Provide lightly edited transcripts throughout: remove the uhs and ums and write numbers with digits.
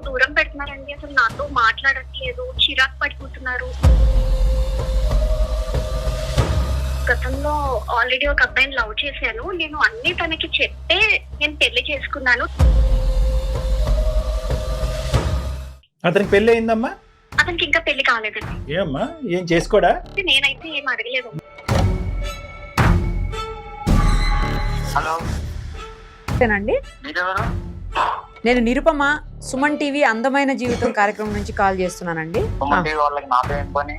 దూరం పెడుతున్నారండి. అసలు నాతో మాట్లాడట్లేదు, చిరాకు పడిపోతున్నారు. గతంలో ఆల్రెడీ ఒక అబ్బాయిని లవ్ చేశాను. నేను అన్ని తనకి చెప్పే నేను పెళ్లి చేసుకున్నాను. అతనికి పెళ్లి అయిందమ్మా? అతనికి ఇంకా పెళ్లి కాలేదండి. ఏమ్మా, ఏం చేసుకోడా? నేనైతే ఏం అడగలేదు. హలో, అండి నేను నిరుపమ, సుమన్ టీవీ అందమైన జీవితం కార్యక్రమం నుంచి కాల్ చేస్తున్నానండి. వాళ్ళకి నాతో ఏం పని?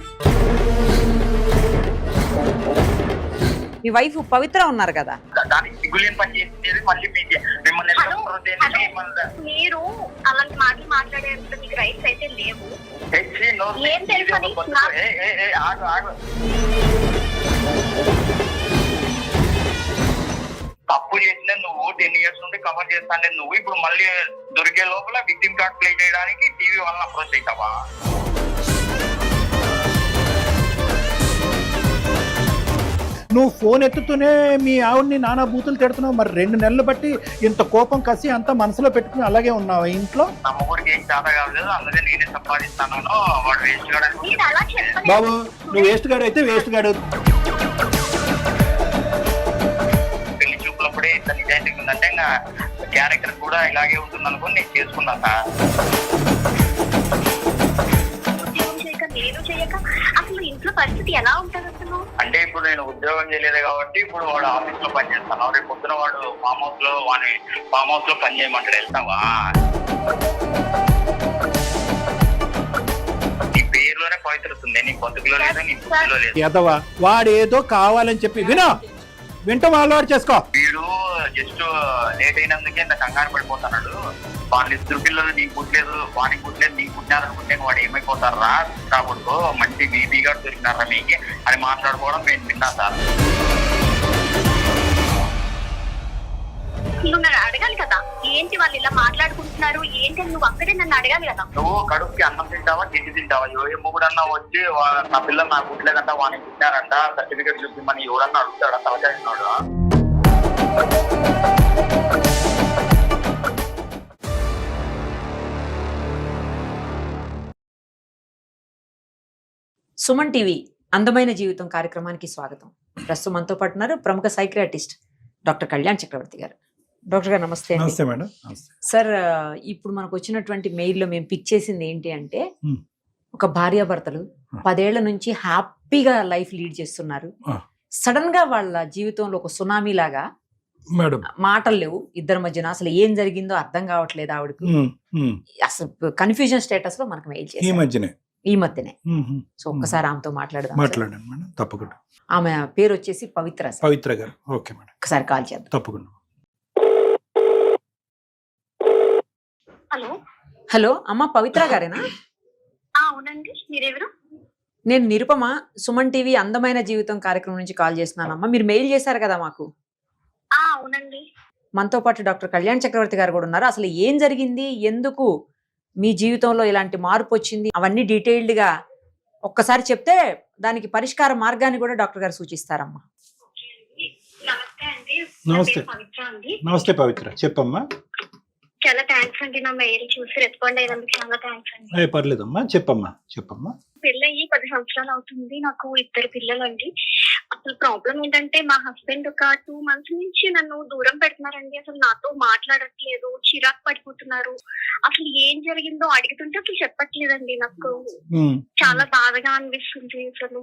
మీ వైఫ్ పవిత్ర ఉన్నారు కదా, దానికి సిగ్గులేని పని చేసింది మళ్ళీ మిమ్మల్ని మీరు అలాంటి మాటలు మాట్లాడేంత మీకు రైట్స్ అయితే లేవు. ఏం తెలుసని తప్పు చేసిన నువ్వు 10 years నుండి కవర్ చేస్తాను. నువ్వు ఇప్పుడు మళ్ళీ దొరికే లోపల విక్టిమ్ కార్డ్ ప్లే చేయడానికి టీవీ వాళ్ళని అప్రోచ్ అవుతావా? నువ్వు ఫోన్ ఎత్తుతూనే మీ ఆవిడ్ని నానా బూతులు తిడుతున్నావు. మరి 2 నెలలు బట్టి ఇంత కోపం కసి అంతా మనసులో పెట్టుకుని అలాగే ఉన్నావా ఇంట్లో? నా ముగ్గురికి ఏం చేత కాలేదు, అందుకే నేనే సంపాదిస్తాను. వాడు వేస్ట్ గాడు. బాబు, నువ్వు వేస్ట్ గాడు అయితే వేస్ట్ గాడు. పెళ్లి చూపులప్పుడే ఇంత నిజాయితీ ఉందంటే ఇంకా క్యారెక్టర్ కూడా ఇలాగే ఉంటుంది అనుకుని నేను చేసుకున్నాను. నేను చేయక అసలు ఇంట్లో పరిస్థితి ఎలా ఉంటుంది అసలు? అంటే ఇప్పుడు నేను ఉద్యోగం చేయలేదు కాబట్టి ఇప్పుడు వాడు ఆఫీస్ లో పని చేస్తాను. రేపు పొద్దున వాడు ఫామ్ హౌస్ లో పని చేయమంటాడు. వెళ్తావా? నీ పేరులోనే పవిత్రతుంది, నీ బతుకులో లేదు, నీ బుద్ధిలో లేదు. ఎదవా, వాడేదో కావాలని చెప్పి వింటం అలవాటు చేసుకో. వీడు జస్ట్ లేట్ అయినందుకే ఇంత కంగారు పడిపోతున్నాడు. వాళ్ళ 2 పిల్లలు నీకు పుట్టలేదు, వానికి పుట్టలేదు, నీకు పుట్టినారనుకుంటే వాడు ఏమైపోతారు రా కాబట్టు మంచి బీబీగా దొరికినారా మీకు అని మాట్లాడుకోవడం నేను విన్నా సార్. నువ్వు నన్ను అడగాలి కదా, ఏంటి వాళ్ళు ఇలా మాట్లాడుకుంటున్నారు ఏంటి అని నువ్వు అక్కడే నన్ను అడగాలి కదా. నువ్వు కడుపుకి అన్నం తింటావా, తిండి తింటావా? ఎవడన్నా వచ్చి నా పిల్లలు నాకు పుట్టలేదంట, వానికి పుట్టినారంట, సర్టిఫికేట్ చూపిమని ఎవడన్నా అడుగుతాడా? తలచాడు. సుమన్ టీవీ అందమైన జీవితం కార్యక్రమానికి స్వాగతం. ప్రస్తుతం మనతో పాటు ఉన్నారు ప్రముఖ సైకియాట్రిస్ట్ డాక్టర్ కళ్యాణ్ చక్రవర్తి గారు. డాక్టర్ గారు నమస్తే. నమస్తే మేడం. సార్, ఇప్పుడు మనకు వచ్చినటువంటి మెయిల్లో మేము పిక్ చేసింది ఏంటి అంటే, ఒక భార్యాభర్తలు 10 ఏళ్ల నుంచి హ్యాపీగా లైఫ్ లీడ్ చేస్తున్నారు. సడన్ గా వాళ్ళ జీవితంలో ఒక సునామీ లాగా మేడం మాటలు లేవు ఇద్దరి మధ్యన. అసలు ఏం జరిగిందో అర్థం కావట్లేదు ఆవిడకు. అసలు కన్ఫ్యూజన్ స్టేటస్ లో మనకు మెయిల్ చేసి ఈ మధ్యనే. సో ఒక్కసారి ఆమెతో మాట్లాడండి మేడం, తప్పకుండా. ఆమె పేరు వచ్చేసి పవిత్ర గారు. ఓకే మేడం, ఒకసారి కాల్ చేద్దాం. తప్పకుండా. హలో అమ్మ, పవిత్ర గారేనా? అవునండి, మీరెవరు? నేను నిరుపమ, సుమన్ టీవీ అందమైన జీవితం కార్యక్రమం నుంచి కాల్ చేస్తున్నానమ్మా. మీరు మెయిల్ చేశారు కదా మాకు. అవునండి. మనతో పాటు డాక్టర్ కళ్యాణ్ చక్రవర్తి గారు కూడా ఉన్నారు. అసలు ఏం జరిగింది, ఎందుకు మీ జీవితంలో ఇలాంటి మార్పు వచ్చింది, అవన్నీ డీటెయిల్డ్ గా ఒక్కసారి చెప్తే దానికి పరిష్కార మార్గాన్ని కూడా డాక్టర్ గారు సూచిస్తారమ్మా. నమస్తే పవిత్ర, చెప్పమ్మా. చాలా థ్యాంక్స్ అండి, నా మెయిల్ చూసి రెస్పాండ్ అయినందుకు చాలా థ్యాంక్స్ అండి. పర్లేదమ్మా, చెప్పమ్మా. పెళ్ళయి 10 సంవత్సరాలు అవుతుంది. నాకు 2 పిల్లలండి. అసలు ప్రాబ్లం ఏంటంటే మా హస్బెండ్ ఒక 2 months నుంచి నన్ను దూరం పెడుతున్నారండి. అసలు నాతో మాట్లాడట్లేదు, చిరాకు పడిపోతున్నారు. అసలు ఏం జరిగిందో అడుగుతుంటే అసలు చెప్పట్లేదండి. నాకు చాలా బాధగా అనిపిస్తుంది. అసలు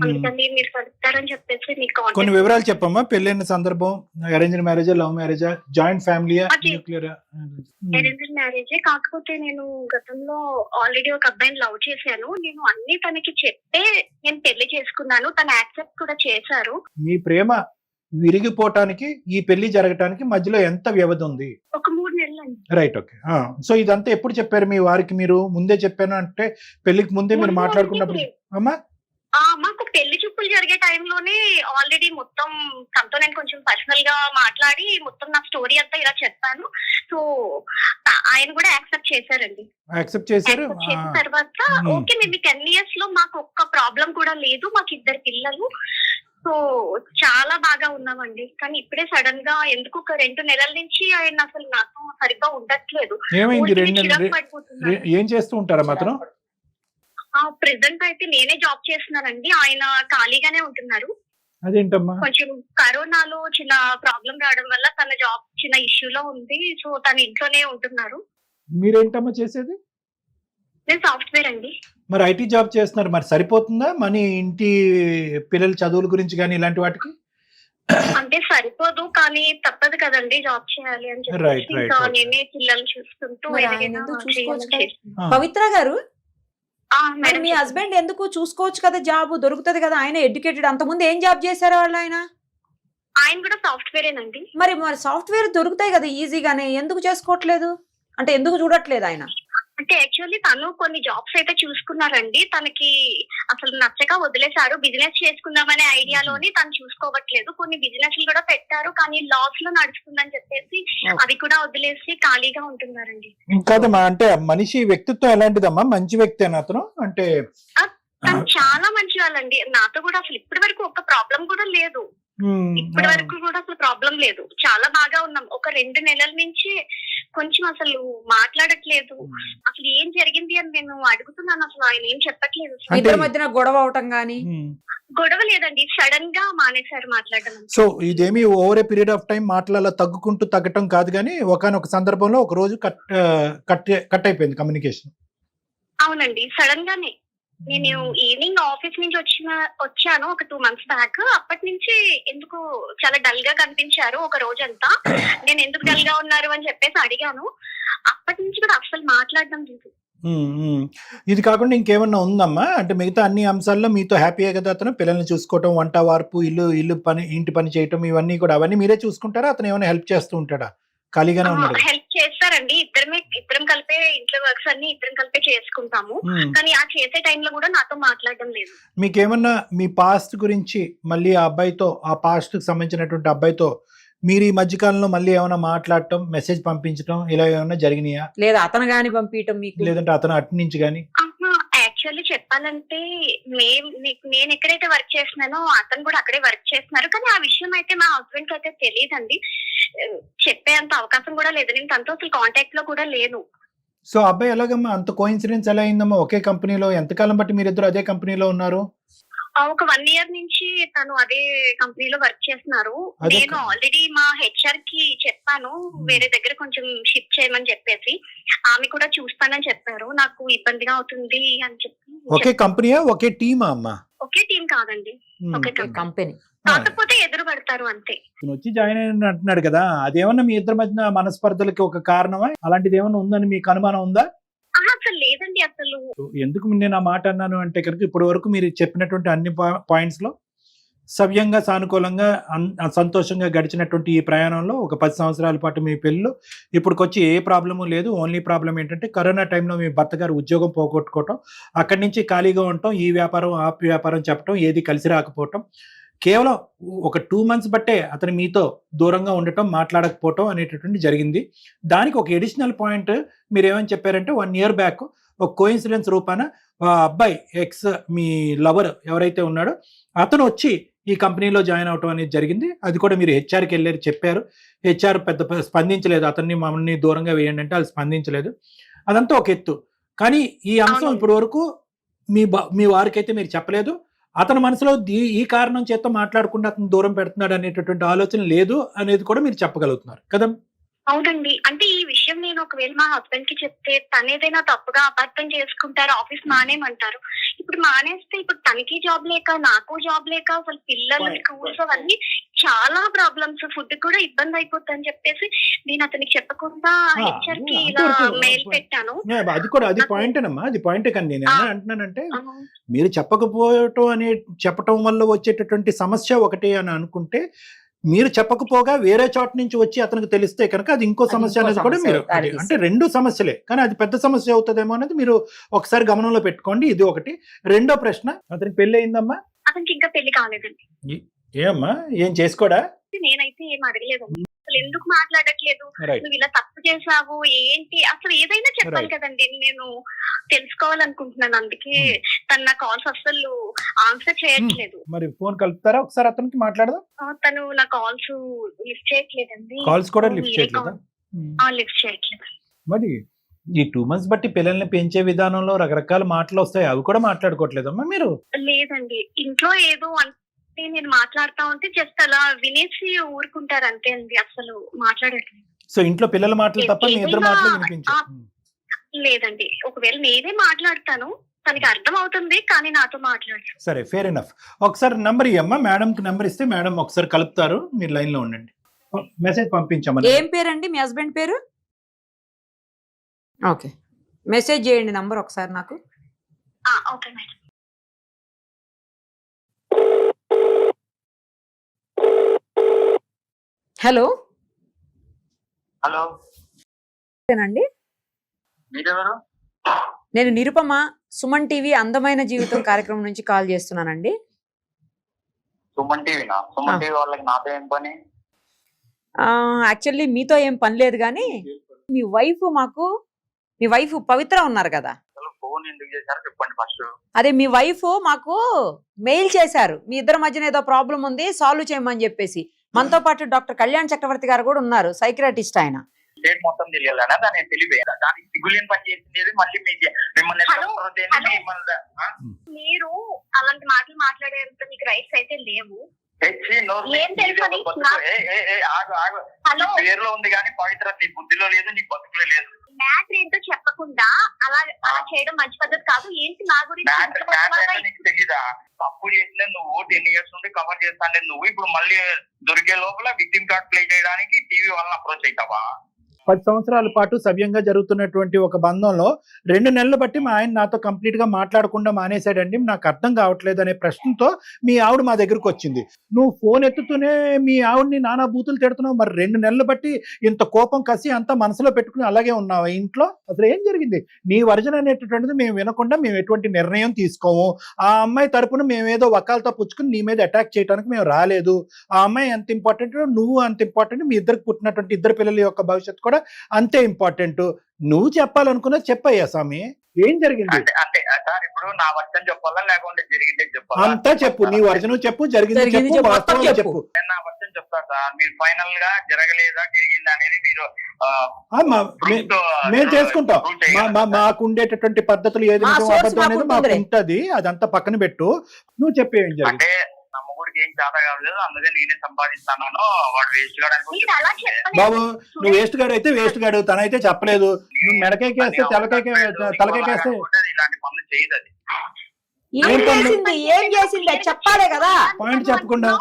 అందుకని మీరు కలుపుతారని చెప్పేసి మీకు కొన్ని వివరాలు చెప్పమ్మా. పెళ్ళైన సందర్భం, అరేంజ్డ్ మ్యారేజా, లవ్ మ్యారేజా, జాయింట్ ఫ్యామిలీయా, న్యూక్లియరా? అరేంజ్డ్ మ్యారేజే. కాకపోతే నేను గతంలో ఆల్రెడీ ఒక అబ్బాయిని లవ్ చేశాను. నేను అన్ని తనకి చెప్పే నేను పెళ్లి చేసుకున్నాను. తను యాక్సెప్ట్ కూడా చేశారు. మీ ప్రేమ విరిగిపోవటానికి ఈ పెళ్లి జరగటానికి మధ్యలో ఎంత వ్యవధి ఉంది? ఒక 3 నెలలు. Right, okay. సో ఇదంతా ఎప్పుడు చెప్పారు మీ వారికి? మీరు ముందే చెప్పాను అంటే పెళ్లికి ముందే మీరు మాట్లాడుకున్నప్పుడు అమ్మా? మాకు పెళ్లి చూపులు జరిగే టైంలోనే ఆల్రెడీ మొత్తం తనతో నేను కొంచెం పర్సనల్ గా మాట్లాడి మొత్తం నా స్టోరీ అంతా ఇలా చెప్పాను. సో ఆయన కూడా యాక్సెప్ట్ చేశారండి. యాక్సెప్ట్ చేశారు. చేసిన తర్వాత ఓకే, మేము 10 years లో మాకు ఒక్క ప్రాబ్లం కూడా లేదు. మాకు 2 పిల్లలు. సో చాలా బాగా ఉన్నామండి. కానీ ఇప్పుడే సడన్ గా ఎందుకు ఒక 2 నెలల నుంచి ఆయన అసలు నాతో సరిగ్గా ఉండట్లేదు. ఏమైంది? ఊరికే రెండు చిరాకు పడిపోతున్నారు. ఏం చేస్తూ ఉంటారమ్మా అతను? ప్రెసెంట్ అయితే నేనే జాబ్ చేస్తున్నానండి. ఆయన ఖాళీగానే ఉంటున్నారు. అదేంటమ్మా? కొంచెం కరోనాలో చిన్న ప్రాబ్లం రావడం వల్ల తన జాబ్ చిన్న ఇష్యూలో ఉంది. సో తన ఇంట్లోనే ఉంటున్నారు. మీరేంటమ్మా చేసేది? నేను సాఫ్ట్వేర్ అండి. మరి ఐటీ జాబ్ చేస్తున్నారు, మరి సరిపోతుందా మనీ ఇంటి పిల్లల చదువుల గురించి కానీ ఇలాంటి వాటికి? అంటే సరిపోదు, కానీ తప్పదు కదండి జాబ్ చేయాలి అని Right, చెప్పి right, ఇంకా okay. నేనే పిల్లల్ని చూసుకుంటూ మరి ఆయన ఎలాగైనా ఎందుకు చూసుకోవచ్చు చేయాలని కదా? చేస్తున్నాను. పవిత్ర గారు, మరి మేడం మీ హస్బెండ్ ఎందుకు చూసుకోవచ్చు కదా, జాబ్ దొరుకుతుంది కదా, ఆయన ఎడ్యుకేటెడ్. అంతకుముందు ఏం జాబ్ చేశారు వాళ్ళు ఆయన? ఆయన కూడా సాఫ్ట్వేరేనండి. మరి సాఫ్ట్వేర్ దొరుకుతాయి కదా ఈజీగానే, ఎందుకు చేసుకోవట్లేదు? అంటే ఎందుకు చూడట్లేదు ఆయన? అంటే యాక్చువల్లీ తను కొన్ని జాబ్స్ అయితే చూసుకున్నారండి. తనకి అసలు నచ్చక వదిలేశారు. బిజినెస్ చేసుకుందామనే ఐడియాలోని తను చూసుకోవట్లేదు. కొన్ని బిజినెస్ కూడా పెట్టారు, కానీ లాస్ లో నడుస్తుందని చెప్పేసి అవి కూడా వదిలేసి ఖాళీగా ఉంటున్నారండి. కాదమ్మా, అంటే మనిషి వ్యక్తిత్వం ఎలాంటిదమ్మా? మంచి వ్యక్తి అని అతను అంటే? తను చాలా మంచి వాళ్ళండి. నాతో కూడా అసలు ఇప్పటి వరకు ఒక ప్రాబ్లం కూడా లేదు. ఇప్పటి వరకు కూడా అసలు ప్రాబ్లం లేదు. చాలా బాగా ఉన్నాం. ఒక 2 నెలల నుంచి కొంచెం అసలు మాట్లాడట్లేదు. అసలు ఏం జరిగింది అని నేను అడుగుతున్నాను. అసలు ఆయన ఏం చెప్పట్లేదు. అంటే- ఇద్దరి మధ్యన గొడవ అవటం గానీ? గొడవ లేదండి, సడన్ గా మానేశారు మాట్లాడడం. సో ఇదేమి over a period of time మాటలలో తగ్గుకుంటూ తగ్గటం కాదు, కానీ ఒకనొక సందర్భంలో ఒక రోజు కట్ అయిపోయింది కమ్యూనికేషన్. అవునండి, సడన్ గానే. నేను ఈవినింగ్ ఆఫీస్ నుంచి వచ్చాను ఒక 2 months బ్యాక్. అప్పటి నుంచి ఎందుకు చాలా డల్ గా కనిపించారు ఒక రోజంతా. నేను ఎందుకు డల్ గా ఉన్నారు అని చెప్పేసి అడిగాను. అప్పటి నుంచి కూడా అసలు మాట్లాడడం లేదు. ఇది కాకుండా ఇంకేమన్నా ఉందమ్మా? అంటే మిగతా అన్ని అంశాల్లో మీతో హ్యాపీయే కదా అతను? పిల్లల్ని చూసుకోవటం, వంట వార్పు, ఇల్లు పని, ఇంటి పని చేయటం, ఇవన్నీ కూడా అవన్నీ మీరే చూసుకుంటారా? అతను ఏమైనా హెల్ప్ చేస్తూ ఉంటాడా? ఖాళీగానే ఉన్నాడు. హెల్ప్ చేస్తారండి. ఇద్దరం కలిపే ఇంట్లో వర్క్స్ అన్ని ఇద్దరం కలిపే చేసుకుంటాము. కానీ ఆ చేసే టైంలో కూడా నాతో మాట్లాడడం లేదు. మీకేమన్నా మీ పాస్ట్ గురించి మళ్ళీ ఆ అబ్బాయితో, ఆ పాస్ట్ కి సంబంధించినటువంటి అబ్బాయితో మీరు ఈ మధ్యకాలంలో మళ్ళీ ఏమైనా మాట్లాడటం, మెసేజ్ పంపించడం ఇలా ఏమైనా జరిగినాయా? లేదా అతను గాని పంపించటం మీకు? లేదంటే అతను అటు నుంచి కానీ? యాక్చువల్లీ చెప్పాలంటే నేను ఎక్కడైతే వర్క్ చేస్తున్నానో అతను కూడా అక్కడే వర్క్ చేస్తున్నారు. కానీ ఆ విషయం అయితే మా హస్బెండ్ కి అయితే తెలియదండి. చెప్పేంత అవకాశం కూడా లేదు. నేను తనతో అసలు కాంటాక్ట్ లో కూడా లేను. సో అబ్బాయి ఎలాగమ్మా అంత కోఇన్సిడెన్స్ ఎలా అయిందమ్మా? ఒకే కంపెనీలో ఎంతకాలం బట్టి మీరిద్దరు అదే కంపెనీలో ఉన్నారు? ఒక 1 year నుంచి తను అదే కంపెనీలో వర్క్ చేస్తున్నారు. నేను ఆల్రెడీ మా హెచ్ఆర్ కి చెప్పాను వేరే దగ్గర కొంచెం షిఫ్ట్ చేయమని చెప్పేసి. ఆమె కూడా చూస్తానని చెప్పారు. నాకు ఇబ్బందిగా అవుతుంది అని చెప్పి. ఒకే కంపెనీయా, ఒకే టీమా అమ్మా? ఒకే టీం కాదండి, ఒకే కంపెనీ. కాకపోతే ఎదురు పడతారు అంతే. వచ్చి జాయిన్ అయిన అంటున్నాడు కదా, అదేమన్నా మీ ఇద్దరి మధ్య మనస్పర్ధలకి ఒక కారణమా? అలాంటిది ఏమన్నా ఉందని మీకు అనుమానం ఉందా? అసలు లేదండి. అసలు ఎందుకు నేను ఆ మాట అన్నాను అంటే కనుక, ఇప్పటి వరకు మీరు చెప్పినటువంటి అన్ని పాయింట్స్ లో సవ్యంగా, సానుకూలంగా, సంతోషంగా గడిచినటువంటి ఈ ప్రయాణంలో ఒక 10 సంవత్సరాల పాటు మీ పెళ్ళిలో ఇప్పటికొచ్చి ఏ ప్రాబ్లము లేదు. ఓన్లీ ప్రాబ్లం ఏంటంటే కరోనా టైంలో మీ భర్త గారు ఉద్యోగం పోగొట్టుకోవటం, అక్కడి నుంచి ఖాళీగా ఉండటం, ఈ వ్యాపారం ఆ వ్యాపారం చెప్పటం, ఏది కలిసి రాకపోవటం, కేవలం ఒక 2 months బట్టే అతను మీతో దూరంగా ఉండటం, మాట్లాడకపోవటం అనేటటువంటి జరిగింది. దానికి ఒక ఎడిషనల్ పాయింట్ మీరు ఏమని చెప్పారంటే 1 year బ్యాక్ ఒక కోఇన్సిడెన్స్ రూపాన అబ్బాయి ఎక్స్ మీ లవర్ ఎవరైతే ఉన్నాడో అతను వచ్చి ఈ కంపెనీలో జాయిన్ అవటం అనేది జరిగింది. అది కూడా మీరు హెచ్ఆర్కి వెళ్ళారు, చెప్పారు. హెచ్ఆర్ పెద్ద స్పందించలేదు. అతన్ని మమ్మల్ని దూరంగా వేయండి అంటే వాళ్ళు స్పందించలేదు. అదంతా ఒక ఎత్తు. కానీ ఈ అంశం ఇప్పటి వరకు మీ వారికైతే మీరు చెప్పలేదు. అతని మనసులో ఈ కారణం చేత మాట్లాడకుండా అతను దూరం పెడుతున్నాడు అనేటటువంటి ఆలోచన లేదు అనేది కూడా మీరు చెప్పగలుగుతున్నారు కదా? అవునండి. అంటే ఈ విషయం నేను ఒకవేళ మా హస్బెండ్ కి చెప్తే తనేదైనా తప్పుగా అపార్థం చేసుకుంటారు, ఆఫీస్ మానేమంటారు. ఇప్పుడు మానేస్తే ఇప్పుడు తనకి జాబ్ లేక, నాకు జాబ్ లేక, అసలు పిల్లలు స్కూల్స్ అవన్నీ చాలా ప్రాబ్లమ్స్, ఫుడ్ కూడా ఇబ్బంది అయిపోతుంది అని చెప్పేసి నేను అతనికి చెప్పకుండా హెచ్ఆర్ కి ఇలా మెయిల్ పెట్టాను. అది పాయింటేనమ్మా, అది పాయింటే. కానీ నేను ఎలా అంటున్నానంటే, మీరు చెప్పటం వల్ల వచ్చేటటువంటి సమస్య ఒకటి అని అనుకుంటే, మీరు చెప్పకపోగా వేరే చోట నుంచి వచ్చి అతనికి తెలిస్తే కనుక అది ఇంకో సమస్య అనేది కూడా మీరు, అంటే 2 సమస్యలే, కానీ అది పెద్ద సమస్య అవుతుందేమో అనేది మీరు ఒకసారి గమనంలో పెట్టుకోండి. ఇది ఒకటి. రెండో ప్రశ్న, అతనికి పెళ్లి అయిందమ్మా? అతనికి ఇంకా పెళ్లి కాలేదండి. ఏమ్మా, ఏం చేసుకోడా? నేనైతే ఏం అడగలేదండి. అసలు ఎందుకు మాట్లాడట్లేదు, రైట్. నువ్వు ఇలా తప్పు చేసావు ఏంటి, అసలు ఏదైనా చెప్పాలి Right. కదండి. నేను తెలుసుకోవాలనుకుంటున్నాను, అందుకే తను నా కాల్స్ అసలు ఆన్సర్ చేయట్లేదు. మరి ఫోన్ కలుపుతారా ఒకసారి అతనికి మాట్లాడదాం. తను నా కాల్స్ లిఫ్ట్ చేయట్లేదండి. కాల్స్ కూడా లిఫ్ట్ చేయట్లేదా? లిఫ్ట్ చేయట్లేదు. మరి ఈ 2 months బట్టి పిల్లల్ని పెంచే విధానంలో రకరకాల మాటలు వస్తాయి, అవి కూడా మాట్లాడుకోవట్లేదమ్మా మీరు? లేదండి, ఇంట్లో ఏదో అంటే నేను మాట్లాడుతా ఉంటే జస్ట్ అలా వినేసి ఊరుకుంటారు అంతే అండి, అసలు మాట్లాడట్లేదు. సో ఇంట్లో పిల్లల మాటలు తప్ప మీ ఇద్దరు మాటలు వినిపించారు. లేదండి, ఒకవేళ నేనే మాట్లాడతాను, తనకి అర్థం అవుతుంది కానీ నాతో మాట్లాడతాను. సరే, ఫేర్ ఎనఫ్. ఒకసారి నంబర్ ఇవ్వమ్మా, మేడంకి నెంబర్ ఇస్తే మేడం ఒకసారి కలుపుతారు, మీరు లైన్ లో ఉండండి. మెసేజ్ పంపించమని. ఏం పేరండి మీ హస్బెండ్ పేరు? ఓకే, మెసేజ్ చేయండి నంబర్ ఒకసారి నాకు. Okay madam. హలో హలో, అండి, మీరెవరు? నేను నిరుపమ, సుమన్ టీవీ అందమైన జీవితం కార్యక్రమం నుంచి కాల్ చేస్తున్నానండి. సుమన్ టీవీనా? సుమన్ టీవీ వాళ్ళకి నాతో ఏం పని? యాక్చువల్లీ మీతో ఏం పని లేదు కానీ మీ వైఫ్ పవిత్ర ఉన్నారు కదా, ఫోన్ ఎందుకు చేశారో చెప్పండి ఫస్ట్. అదే మీ వైఫ్ మాకు మెయిల్ చేశారు, మీ ఇద్దరి మధ్యన ఏదో ప్రాబ్లం ఉంది సాల్వ్ చేయమని చెప్పేసి. మనతో పాటు డాక్టర్ కళ్యాణ్ చక్రవర్తి గారు కూడా ఉన్నారు, సైకియాట్రిస్ట్ ఆయన. స్టేట్ మొత్తం తెలియాలనా? దాని తెలియదు, దానికి సిగ్గులేని పని చేసింది మళ్ళీ మీకు మిమ్మల్ని మీరు అలాంటి మాటలు మాట్లాడేంత మీకు రైట్స్ అయితే లేవు. హలో, పేరులో ఉంది కానీ పవిత్ర నీ బుద్ధిలో లేదు, నీ బతుకులో లేదు. మ్యాటర్ ఏంటో చెప్పకుండా అలా చేయడం మంచి పద్ధతి కాదు. ఏంటి నా గురించి నీకు తెలీదా? తప్పు చేసిన నువ్వు 10 years నుండి కవర్ చేస్తాను నువ్వు, ఇప్పుడు మళ్ళీ దొరికే లోపల విక్టిమ్ కార్డ్ ప్లే చేయడానికి టీవీ వాళ్ళని అప్రోచ్ అవుతావా? 10 సంవత్సరాల పాటు సవ్యంగా జరుగుతున్నటువంటి ఒక బంధంలో 2 నెలలు బట్టి మా ఆయన నాతో కంప్లీట్ గా మాట్లాడకుండా మానేశాడండి, నాకు అర్థం కావట్లేదు అనే ప్రశ్నతో మీ ఆవిడ మా దగ్గరకు వచ్చింది. నువ్వు ఫోన్ ఎత్తుతూనే మీ ఆవిడని నానా బూతులు తిడుతున్నావు, మరి 2 నెలలు బట్టి ఇంత కోపం కసి అంతా మనసులో పెట్టుకుని అలాగే ఉన్నావు ఇంట్లో? అసలు ఏం జరిగింది? నీ వర్జన్ అనేటటువంటిది మేము వినకుండా మేము ఎటువంటి నిర్ణయం తీసుకోము. ఆ అమ్మాయి తరపున మేమేదో వకాలతో పుచ్చుకుని నీ మీద అటాక్ చేయడానికి మేము రాలేదు. ఆ అమ్మాయి ఎంత ఇంపార్టెంట్, నువ్వు అంత ఇంపార్టెంట్, మీ ఇద్దరికి పుట్టినటువంటి 2 పిల్లల యొక్క భవిష్యత్తు కూడా అంతే ఇంపార్టెంట్. నువ్వు చెప్పాలనుకున్నా చెప్పయ్యా స్వామి, ఏం జరిగింది? అంటే సార్, ఇప్పుడు నా వర్షన్ చెప్పాలా లేకుంటే జరిగిందే చెప్పాలా? అంతా చెప్పు, నీ వర్జను చెప్పు, జరిగింది చెప్పు, వాస్తవాలు చెప్పు. నేను నా వర్షన్ చెప్తాను సార్, మీరు ఫైనల్ గా జరగలేదా జరిగిందా అనేది మీరు మేము చేసుకుంటాం. మాకు ఉండేటటువంటి పద్ధతులు ఏది అబద్ధం అనేది మాకు ఉంటది, అదంతా పక్కన పెట్టు. నువ్వు చెప్పేం జరిగింది? నా మొగుడికి ఏం చేత కావలేదు, అందుకే నేనే సంపాదిస్తాను, వాడు వేస్ట్ బాబు. నువ్వు వేస్ట్ గాడు అయితే వేస్ట్ గాడు, తనైతే చెప్పలేదు. నువ్వు మెడకేకేస్తే తలకేకేస్తే ఇలాంటి పనులు చేయదు. అది ఏం చేసింది చెప్పాలే కదా, పాయింట్ చెప్పకుండా.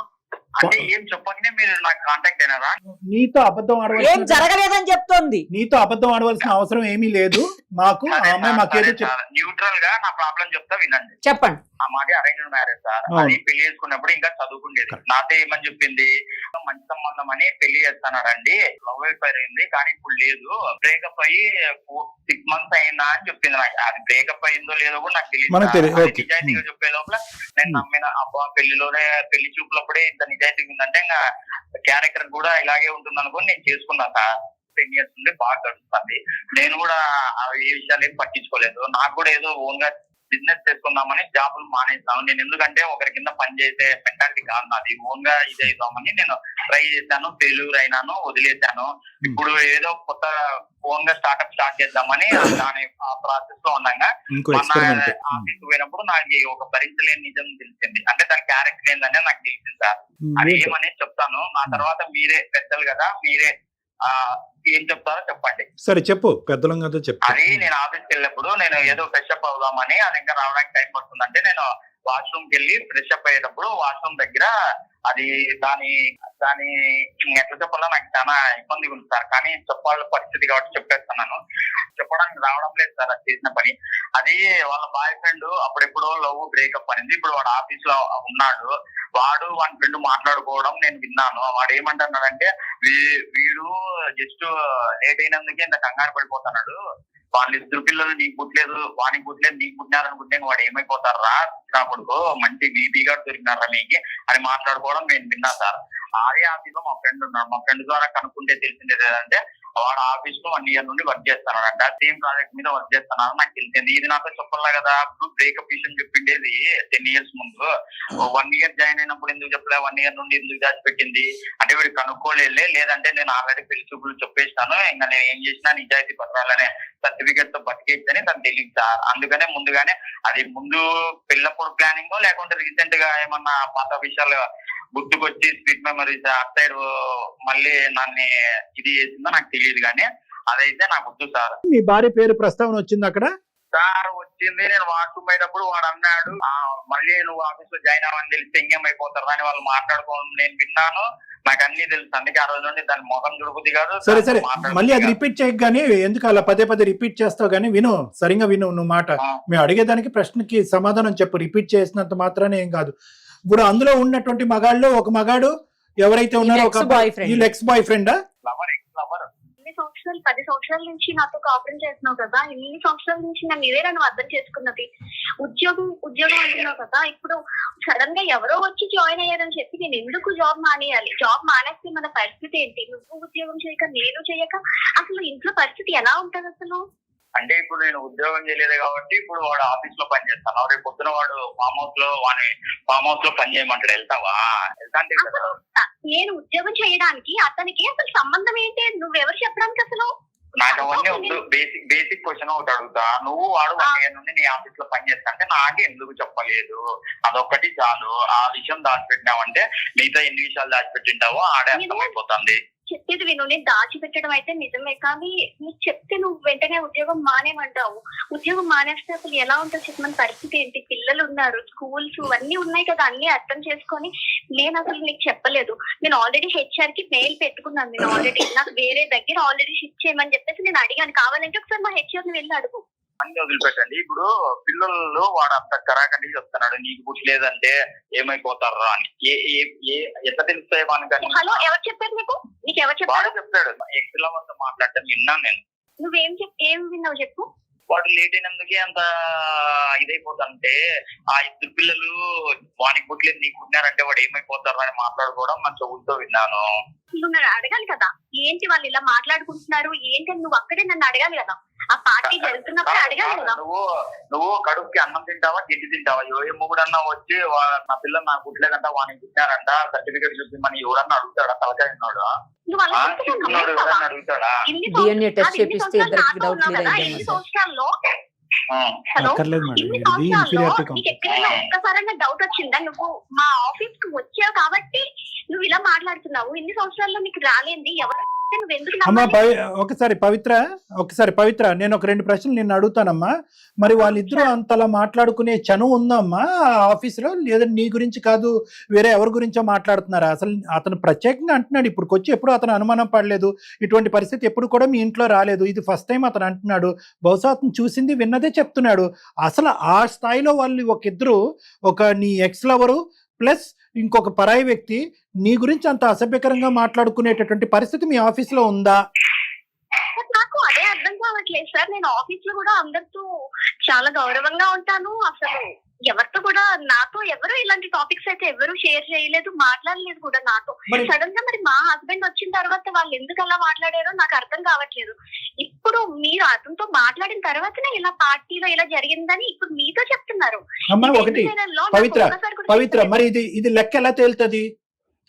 అంటే ఏం చెప్పకనే మీరు నాకు కాంటాక్ట్ అయినారా? నీతో అబద్ధం ఏం జరగలేదని చెప్తోంది. నీతో అబద్ధం ఆడవలసిన అవసరం ఏమీ లేదు మాకు. ఆ అమ్మాయి మాకేదో న్యూట్రల్ గా నా ప్రాబ్లం చెప్తా వినండి. చెప్పండి. ఆ మాది అరేంజ్డ్ మ్యారేజ్ సార్. అది పెళ్లి చేసుకున్నప్పుడు ఇంకా చదువుకుండేది. నాతో ఏమని చెప్పింది, మంచి సంబంధం అని పెళ్లి చేస్తానండి, లవ్ అయిపోయి అయింది కానీ ఇప్పుడు లేదు, బ్రేకప్ అయ్యి 6 months అయిందా అని చెప్పింది. నాకు అది బ్రేకప్ అయిందో లేదో కూడా నాకు తెలియదు. నిజాయితీగా చెప్పే లోపల నేను నమ్మిన, అబ్బా పెళ్లి చూపులప్పుడే ఇంత నిజాయితీ ఉందంటే ఇంకా క్యారెక్టర్ కూడా ఇలాగే ఉంటుంది అనుకుని నేను చేసుకున్నా సార్. 10 years నుండి బాగా గడుస్తుంది. నేను కూడా ఏ విషయాలు ఏం పట్టించుకోలేదు. నాకు కూడా ఏదో ఓన్ గా బిజినెస్ చేసుకుందామని జాబులు మానేస్తాను నేను. ఎందుకంటే ఒకరి కింద పని చేసే మెంటాలిటీ కాదు నాది. ఓన్ గా ఇది అవుతామని నేను ట్రై చేశాను, ఫెయిల్యూర్ అయినాను, వదిలేశాను. ఇప్పుడు ఏదో కొత్త ఓన్ గా స్టార్ట్అప్ స్టార్ట్ చేద్దామని దాని ఆ ప్రాసెస్ లో ఉన్నాగా ఆఫీస్ పోయినప్పుడు నాకు ఒక భరించలేని నిజం తెలిసింది. అంటే దాని క్యారెక్టర్ ఏంటనే నాకు తెలిసింది సార్. అది ఏమనేది చెప్తాను. నా తర్వాత మీరే పెద్దలు కదా, మీరే ఏం చెప్తారో చెప్పండి. సరే చెప్పు, పెద్దలం కదా చెప్పు. అది నేను ఆఫీస్కి వెళ్ళినప్పుడు నేను ఏదో ఫ్రెష్ అప్ అవుదామని, అది ఇంకా రావడానికి టైం పడుతుందంటే నేను వాష్రూమ్ కి వెళ్ళి ఫ్రెష్ అప్ అయ్యేటప్పుడు వాష్రూమ్ దగ్గర అది దాని ఎట్లా చెప్పాలో నాకు చాలా ఇబ్బందిగా ఉంది సార్. కానీ చెప్పాల పరిస్థితి కాబట్టి చెప్పేస్తున్నాను. చెప్పడానికి రావడం లేదు సార్ అది చేసిన పని. అది వాళ్ళ బాయ్ ఫ్రెండ్ అప్పుడెప్పుడో లవ్ బ్రేకప్ అనేది. ఇప్పుడు వాడు ఆఫీస్ లో ఉన్నాడు, వాడు వాడి ఫ్రెండ్ మాట్లాడుకోవడం నేను విన్నాను. వాడు ఏమంటున్నాడంటే, వీడు జస్ట్ లేట్ అయినందుకే ఇంత కంగారు పడిపోతున్నాడు, వాళ్ళు 2 పిల్లలు నీకు పుట్టలేదు, వానికి పుట్టలేదు, నీకు పుట్టినారనుకుంటే వాడు ఏమైపోతారా నా కొడుకు, మంచి బీపీ గారు దొరికినారా మీకు అని మాట్లాడుకోవడం నేను విన్నా సార్. అదే ఆఫీస్ లో మా ఫ్రెండ్ ఉన్నాడు. మా ఫ్రెండ్ ద్వారా కనుక్కుంటే తెలిసింది ఏంటంటే వాడు ఆఫీస్ లో 1 year నుండి వర్క్ చేస్తున్నాడంట. సేమ్ ప్రాజెక్ట్ మీద వర్క్ చేస్తున్నాడు నాకు తెలిసింది. ఇది నాతో చెప్పాలా కదా, ఇప్పుడు బ్రేకప్ విషయం చెప్పిండేది 10 years ముందు. 1 year జాయిన్ అయినప్పుడు ఎందుకు చెప్పలే, 1 year నుండి ఎందుకు దాచిపెట్టింది అంటే వీడు కనుక్కోలేదులే. లేదంటే నేను ఆల్రెడీ పెళ్లి చూపులు చెప్పేస్తాను, ఇంకా నేను ఏం చేసినా నిజాయితీ పత్రాలనే సర్టిఫికేట్ తో బతికేయచ్చని తను తెలియదు సార్. అందుకనే ముందుగానే అది ముందు పెళ్ళప్పుడు ప్లానింగ్ లేకుంటే రీసెంట్ గా ఏమన్నా పాత విషయాలు గుర్తుకొచ్చి స్వీట్ మెమరీస్ అట్ సైడ్ మళ్ళీ నన్ను ఇది చేసిందో నాకు తెలియదు, కానీ అదైతే నాకు వద్దు సార్. మీ భార్య పేరు ప్రస్తావన వచ్చింది అక్కడ? సార్ వచ్చింది. నేను వాష్రూమ్ పోయేటప్పుడు వాడు అన్నాడు మళ్ళీ నువ్వు ఆఫీస్ లో జాయిన్ అవ్వని తెలిసి ఎంగేం అయిపోతారు అని వాళ్ళు మాట్లాడుకోవడం నేను విన్నాను. నాకు అన్ని తెలుసు. అందుకే ఆ రోజు నుండి దాని ముఖం చుడుకుది కాదు. సరే సరే, మళ్ళీ అది రిపీట్ చేయకు, కానీ ఎందుకు అలా పదే పదే రిపీట్ చేస్తావు? కానీ విను, సరిగా విను నువ్వు మాట. మేము అడిగేదానికి ప్రశ్నకి సమాధానం చెప్పు. రిపీట్ చేసినంత మాత్రానే ఏం కాదు. ఇప్పుడు అందులో ఉన్నటువంటి మగాళ్ళు ఒక మగాడు ఎవరైతే ఉన్నారో ఒక ఎక్స్ బాయ్ ఫ్రెండా? ఇన్ని సంవత్సరాలు 10 సంవత్సరాల నుంచి నాతో కాపురం చేస్తున్నావు కదా, ఇన్ని సంవత్సరాల నుంచి నన్ను ఇదే నన్ను అర్థం చేసుకున్నది. ఉద్యోగం అంటున్నావు కదా, ఇప్పుడు సడన్ గా ఎవరో వచ్చి జాయిన్ అయ్యారని చెప్పి నేను ఎందుకు జాబ్ మానేయాలి? జాబ్ మానేస్తే మన పరిస్థితి ఏంటి? నువ్వు ఉద్యోగం చేయక నేను చేయక అసలు ఇంట్లో పరిస్థితి ఎలా ఉంటది అసలు? అంటే ఇప్పుడు నేను ఉద్యోగం చేయలేదు కాబట్టి ఇప్పుడు వాడు ఆఫీస్ లో పని చేస్తాను. రేపు పొద్దున వాడు ఫామ్ హౌస్ లో పని చేయమంటాడు. వెళ్తావా? వెళ్తా అంటే కదా. నేను ఉద్యోగం చేయడానికి అతనికి అసలు సంబంధం ఏంటి? నువ్వెవరు చెప్పడానికి అసలు? నాకు అవన్నీ వద్దు. బేసిక్ క్వశ్చన్ ఒకటి అడుగుతా. నువ్వు వాడు 1 year నుండి నీ ఆఫీస్ లో పని చేస్తా అంటే నాకు ఎందుకు చెప్పలేదు? అదొక్కటి చాలు. ఆ విషయం దాచిపెట్టినావంటే మిగతా ఎన్ని విషయాలు దాచిపెట్టింటావో ఆడే అర్థమైపోతుంది. చెప్పేది విను, నేను దాచిపెట్టడం అయితే నిజమే, కానీ నీకు చెప్తే నువ్వు వెంటనే ఉద్యోగం మానేమంటావు. ఉద్యోగం మానేస్తే అసలు ఎలా ఉంటుంది చెప్పమని పరిస్థితి ఏంటి? పిల్లలు ఉన్నారు, స్కూల్స్ అన్ని ఉన్నాయి కదా, అన్ని అర్థం చేసుకొని నేను అసలు నీకు చెప్పలేదు. నేను ఆల్రెడీ హెచ్ఆర్ కి మెయిల్ పెట్టుకున్నాను. నేను ఆల్రెడీ నాకు వేరే దగ్గర ఆల్రెడీ షిఫ్ట్ చేయమని చెప్పేసి నేను అడిగాను. కావాలంటే ఒకసారి మా హెచ్ఆర్ ని వెళ్ళి అడుగు. అన్ని వదిలిపెట్టండి. ఇప్పుడు పిల్లలు వాడు అంత కరాకండి చెప్తున్నాడు నీకు పుట్టలేదంటే ఏమైపోతారా అని. ఎట్లా తెలుస్తాయి వానికి? హలో, ఎవరు చెప్పారు నీకు? నీకు ఎవరు చెప్పారు? చెప్తాడు. ఎక్స్ట్రా వాళ్ళతో మాట్లాడటం విన్నాను నేను. ఏం విన్నావు చెప్పు. వాడు లేట్ అయినందుకే అంత ఇదైపోతుంటే ఆ 2 పిల్లలు వానికి పుట్టలేదు నీకు పుట్టినారంటే వాడు ఏమైపోతారు అని మాట్లాడుకోవడం నా చెవులతో విన్నాను. నువ్వు నన్ను అడగాలి కదా, ఏంటి వాళ్ళు ఇలా మాట్లాడుకుంటున్నారు ఏంటి అని నువ్వు అక్కడే నన్ను అడగాలి కదా. ఆ పార్టీ జరుగుతున్నప్పుడు అడగాలి కదా. నువ్వు కడుపుకి అన్నం తింటావా గిడ్డి తింటావా? ఏ మొగుడన్నా వచ్చి నా పిల్లలు నాకు పుట్టలేదంట వానికి పుట్టినారంట సర్టిఫికేట్ చూపిమని ఎవరన్నా అడుగుతాడా? తలకాయ ఉన్నాడు అడుగుతాడా? సంవత్సరాల్లో ఒక్కసారైనా డౌట్ వచ్చిందా? నువ్వు మా ఆఫీస్ కు వచ్చావు కాబట్టి నువ్వు ఇలా మాట్లాడుతున్నావు. ఇన్ని సంవత్సరాల్లో నీకు రాలేంది ఎవరు? అమ్మా ఒకసారి పవిత్ర నేను ఒక 2 ప్రశ్నలు నిన్ను అడుగుతానమ్మా. మరి వాళ్ళిద్దరూ అంతలా మాట్లాడుకునే చనువు ఉందమ్మా ఆఫీసులో? లేదంటే నీ గురించి కాదు వేరే ఎవరి గురించో మాట్లాడుతున్నారా? అసలు అతను ప్రత్యేకంగా అంటున్నాడు ఇప్పటికి వచ్చి, ఎప్పుడు అతను అనుమానం పడలేదు, ఇటువంటి పరిస్థితి ఎప్పుడు కూడా మీ ఇంట్లో రాలేదు, ఇది ఫస్ట్ టైం అతను అంటున్నాడు. బహుశా అతను చూసింది విన్నదే చెప్తున్నాడు. అసలు ఆ స్థాయిలో వాళ్ళు ఒకిద్దరు, ఒక నీ ఎక్స్ లవరు ప్లస్ ఇంకొక పరాయి వ్యక్తి నీ గురించి అంత అసభ్యకరంగా మాట్లాడుకునేటటువంటి పరిస్థితి మీ ఆఫీస్ లో ఉందా? నాకు అదే అర్థం కావట్లేదు సార్. నేను ఆఫీస్ లో కూడా అందరితో చాలా గౌరవంగా ఉంటాను. అసలు ఎవరితో కూడా, నాతో ఎవరు ఇలాంటి టాపిక్స్ అయితే ఎవరు షేర్ చేయలేదు, మాట్లాడలేదు కూడా నాతో. సడన్ గా మరి మా హస్బెండ్ వచ్చిన తర్వాత వాళ్ళు ఎందుకు అలా మాట్లాడారో నాకు అర్థం కావట్లేదు. ఇప్పుడు మీరు అతనితో మాట్లాడిన తర్వాతనే ఇలా పార్టీలో ఇలా జరిగిందని ఇప్పుడు మీతో చెప్తున్నారు. పవిత్ర మరి ఇది లెక్క ఎలా తేలుతుంది?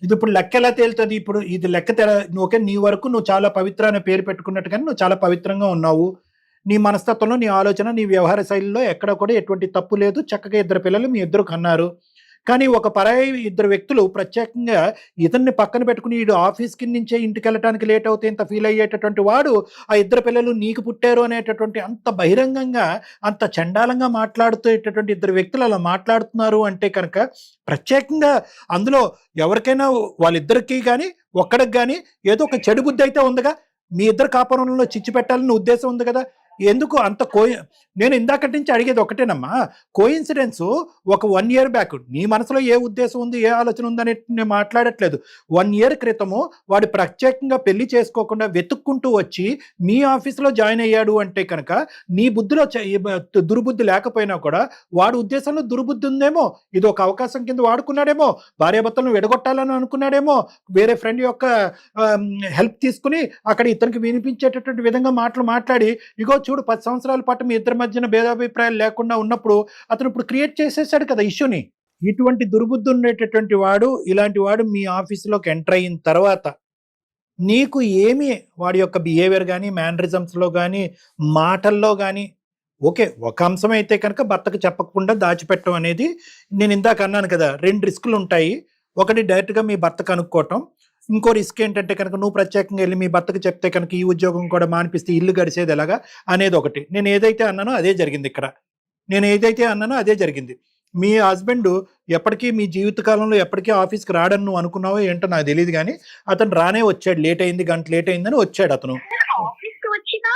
ఇది ఇప్పుడు లెక్క ఎలా తేలుతుంది? ఇప్పుడు ఇది లెక్క ఓకే, నీ వరకు నువ్వు చాలా పవిత్ర అనే పేరు పెట్టుకున్నట్టు కానీ నువ్వు చాలా పవిత్రంగా ఉన్నావు. నీ మనస్తత్వంలో, నీ ఆలోచన, నీ వ్యవహార శైలిలో ఎక్కడ కూడా ఎటువంటి తప్పు లేదు. చక్కగా 2 పిల్లలు మీ ఇద్దరు కన్నారు. కానీ ఒక పరాయి 2 వ్యక్తులు ప్రత్యేకంగా ఇతన్ని పక్కన పెట్టుకుని వీడు ఆఫీస్కి నుంచే ఇంటికి వెళ్ళడానికి లేట్ అవుతే ఇంత ఫీల్ అయ్యేటటువంటి వాడు ఆ 2 పిల్లలు నీకు పుట్టారు అనేటటువంటి అంత బహిరంగంగా అంత చండాలంగా మాట్లాడుతూటటువంటి 2 వ్యక్తులు అలా మాట్లాడుతున్నారు అంటే కనుక ప్రత్యేకంగా అందులో ఎవరికైనా వాళ్ళిద్దరికీ కానీ ఒక్కడికి కానీ ఏదో ఒక చెడు బుద్ధి అయితే ఉందిగా. మీ ఇద్దరు కాపురంలో చిచ్చు పెట్టాలని ఉద్దేశం ఉంది కదా. ఎందుకు అంత నేను ఇందాకటి నుంచి అడిగేది ఒకటేనమ్మా, కోఇన్సిడెన్స్ ఒక 1 year బ్యాక్ నీ మనసులో ఏ ఉద్దేశం ఉంది, ఏ ఆలోచన ఉందని నేను మాట్లాడట్లేదు. 1 year క్రితము వాడు ప్రత్యేకంగా పెళ్లి చేసుకోకుండా వెతుక్కుంటూ వచ్చి మీ ఆఫీస్లో జాయిన్ అయ్యాడు అంటే కనుక నీ బుద్ధిలో దుర్బుద్ధి లేకపోయినా కూడా వాడి ఉద్దేశంలో దుర్బుద్ధి ఉందేమో, ఇది ఒక అవకాశం కింద వాడుకున్నాడేమో, భార్యాభర్తలను విడగొట్టాలని అనుకున్నాడేమో, వేరే ఫ్రెండ్ యొక్క హెల్ప్ తీసుకుని అక్కడ ఇతనికి వినిపించేటటువంటి విధంగా మాట్లాడి ఇగో చూడు 10 సంవత్సరాల పాటు మీ ఇద్దరి మధ్యన భేదాభిప్రాయాలు లేకుండా ఉన్నప్పుడు అతను ఇప్పుడు క్రియేట్ చేసేసాడు కదా ఇష్యూని. ఇటువంటి దుర్బుద్ధి ఉండేటటువంటి వాడు, ఇలాంటి వాడు మీ ఆఫీసులోకి ఎంటర్ అయిన తర్వాత నీకు ఏమి వాడి యొక్క బిహేవియర్ కానీ, మేనరిజమ్స్లో కానీ, మాటల్లో కానీ, ఓకే ఒక అంశం అయితే కనుక భర్తకు చెప్పకుండా దాచిపెట్టడం అనేది నేను ఇందాక అన్నాను కదా, 2 రిస్కులు ఉంటాయి. ఒకటి డైరెక్ట్గా మీ భర్తకు అనుకోవటం, ఇంకో రిస్క్ ఏంటంటే కనుక నువ్వు ప్రత్యేకంగా వెళ్ళి మీ భర్తకు చెప్తే కనుక ఈ ఉద్యోగం కూడా మానిపిస్తే ఇల్లు గడిచేది ఎలాగా అనేది ఒకటి. నేను ఏదైతే అన్నానో అదే జరిగింది ఇక్కడ. మీ హస్బెండ్ ఎప్పటికీ మీ జీవితకాలంలో ఎప్పటికీ ఆఫీస్కి రాడని నువ్వు అనుకున్నావో ఏంటో నాకు తెలియదు, కానీ అతను రానే వచ్చాడు. గంట లేట్ అయిందని వచ్చాడు అతను. ఆఫీస్కి వచ్చిన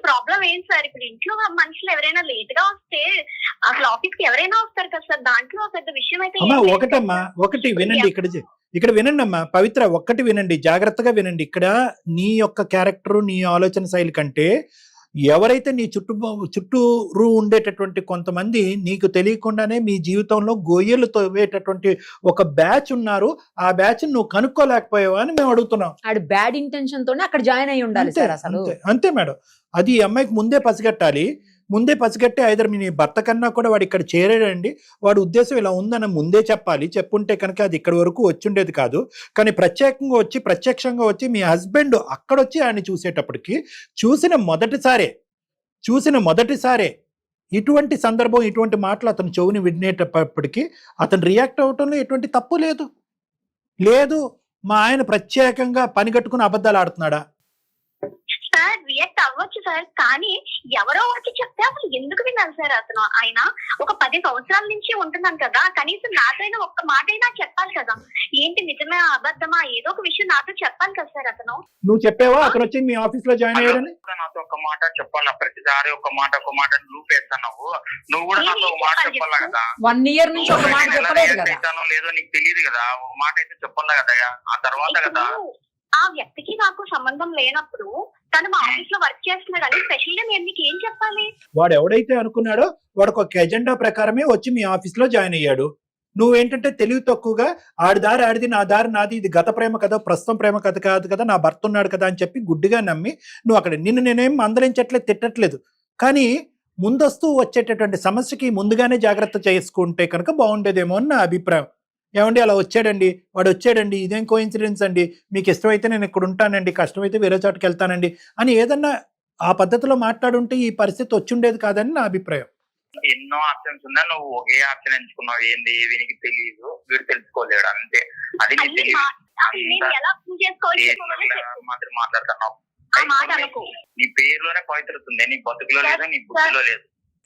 ప్రాబ్లం ఏంటి సార్? ఇప్పుడు ఇంట్లో మనుషులు ఎవరైనా లేట్ గా వస్తే అసలు ఆఫీస్కి ఎవరైనా వస్తారు కదా సార్, దాంట్లో పెద్ద విషయం అయితే ఒకటి వినండి, ఇక్కడ వినండి అమ్మా పవిత్ర, ఒక్కటి వినండి, జాగ్రత్తగా వినండి. ఇక్కడ నీ యొక్క క్యారెక్టర్, నీ ఆలోచన శైలి కంటే ఎవరైతే నీ చుట్టూరు ఉండేటటువంటి కొంతమంది నీకు తెలియకుండానే మీ జీవితంలో గొయ్యలు తవ్వేటటువంటి ఒక బ్యాచ్ ఉన్నారు, ఆ బ్యాచ్ నువ్వు కనుక్కోలేకపోయావా అని మేము అడుగుతున్నాం. బ్యాడ్ ఇంటెన్షన్ తోనే అక్కడ జాయిన్ అయ్యి ఉండాలి సార్ అసలు. అంతే మేడం, అది ఈ అమ్మాయికి ముందే పసిగట్టి ఐదర్ మీ భర్త కన్నా కూడా వాడు ఇక్కడ చేరాడండి, వాడి ఉద్దేశం ఇలా ఉందని ముందే చెప్పాలి. చెప్పుంటే కనుక అది ఇక్కడి వరకు వచ్చిండేది కాదు. కానీ ప్రత్యక్షంగా వచ్చి మీ హస్బెండ్ అక్కడొచ్చి ఆయన చూసేటప్పటికి చూసిన మొదటిసారే ఇటువంటి సందర్భం, ఇటువంటి మాటలు అతను చెవుని వినేటప్పటికీ అతను రియాక్ట్ అవటంలో ఎటువంటి తప్పు లేదు. మా ఆయన ప్రత్యేకంగా పని కట్టుకుని అబద్ధాలు ఆడుతున్నాడా? సార్ రియాక్ట్ అవ్వచ్చు సార్, కానీ ఎవరో వచ్చి చెప్తే అసలు ఎందుకు వినాలి సార్? అతను ఆయన ఒక 10 సంవత్సరాల నుంచి ఉంటున్నాను కదా, కనీసం నాతోనే ఒక్క మాట అయినా చెప్పాలి కదా, ఏంటి నిజమే అబద్ధమా ఏదో ఒక విషయం నాతో చెప్పాలి కదా సార్. అతను నువ్వు చెప్పావా అతను వచ్చి మీ ఆఫీస్ లో జాయిన్ అయ్యాడని? నాతో ఒక మాట చెప్పాలా, ప్రతిసారి ఒక మాట నువ్వు వేస్తున్నావు, నువ్వు కూడా నాతో ఒక మాట చెప్పాలా కదా. 1 year నుంచి ఒక మాట చెప్పలేదు కదా, లేదో నీకు తెలియదు కదా, ఒక మాట అయితే చెప్పాలా కదా. ఆ తర్వాత కదా ఆ వ్యక్తికి నాకు సంబంధం లేనప్పుడు తను మా ఆఫీస్ లో వర్క్ చేస్తున్నాడు అని స్పెషల్ గా నేను మీకు ఏం చెప్పాలి? వాడు ఎవడైతే అనుకున్నాడో వాడికి ఒక ఎజెండా ప్రకారమే వచ్చి మీ ఆఫీస్ లో జాయిన్ అయ్యాడు. నువ్వేంటంటే తెలివి తక్కువగా ఆడి దారి ఆడిది, నా దారి నాది, ఇది గత ప్రేమ కదా, ప్రస్తుతం ప్రేమ కథ కాదు కదా, నా భర్త ఉన్నాడు కదా అని చెప్పి గుడ్డిగా నమ్మి నువ్వు అక్కడ నేనేం మందలించట్లేదు, తిట్టట్లేదు, కానీ ముందస్తూ వచ్చేటటువంటి సమస్యకి ముందుగానే జాగ్రత్త చేసుకుంటే కనుక బాగుండేదేమో అని నా అభిప్రాయం. ఏమండి అలా వాడు వచ్చాడండి, ఇదేం కోఇన్సిడెన్స్ అండి, మీకు ఇష్టమైతే నేను ఇక్కడ ఉంటానండి, కష్టమైతే వేరే చోటుకి వెళ్తానండి అని ఏదన్నా ఆ పద్ధతిలో మాట్లాడుంటే ఈ పరిస్థితి వచ్చుండేది కాదని నా అభిప్రాయం. ఎన్నో ఆప్షన్స్ ఉన్నా నువ్వు ఒకే ఆప్షన్ ఎంచుకున్నావు, ఏంది వీనికి తెలియదు, వీడు తెలుసుకోలేడు అంతే. అది మాట్లాడుతున్నావు, నీ పేరులోనే పవిత్రత ఉంది, నీ బతుకులో లేదు, నీ బుద్ధిలో లేదు.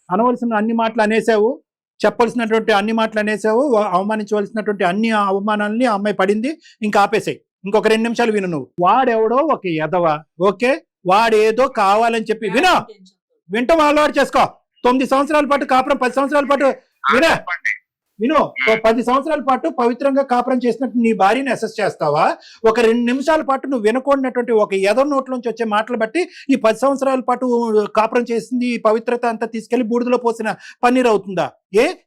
అనవలసిన అన్ని మాటలు అనేసావు, చెప్పాల్సినటువంటి అన్ని మాటలు అనేసావు, అవమానించవలసినటువంటి అన్ని అవమానాలని ఆ అమ్మాయి పడింది, ఇంకా ఆపేసాయి. ఇంకొక 2 నిమిషాలు విను. నువ్వు వాడెవడో ఒక ఎదవ, ఓకే, వాడేదో కావాలని చెప్పి వింటాం అలవాటు చేసుకో. 9 సంవత్సరాల పాటు కాపురం, 10 సంవత్సరాల పాటు విను, 10 సంవత్సరాల పాటు పవిత్రంగా కాపురం చేసినట్టు నీ భార్యని అసెస్ చేస్తావా? ఒక 2 నిమిషాల పాటు నువ్వు వినకూడనటువంటి ఒక ఎదవ నోట్లోంచి వచ్చే మాటలు బట్టి ఈ 10 సంవత్సరాల పాటు కాపురం చేసింది ఈ పవిత్రత అంతా తీసుకెళ్లి బూడిదలో పోసిన పన్నీర్ అవుతుందా?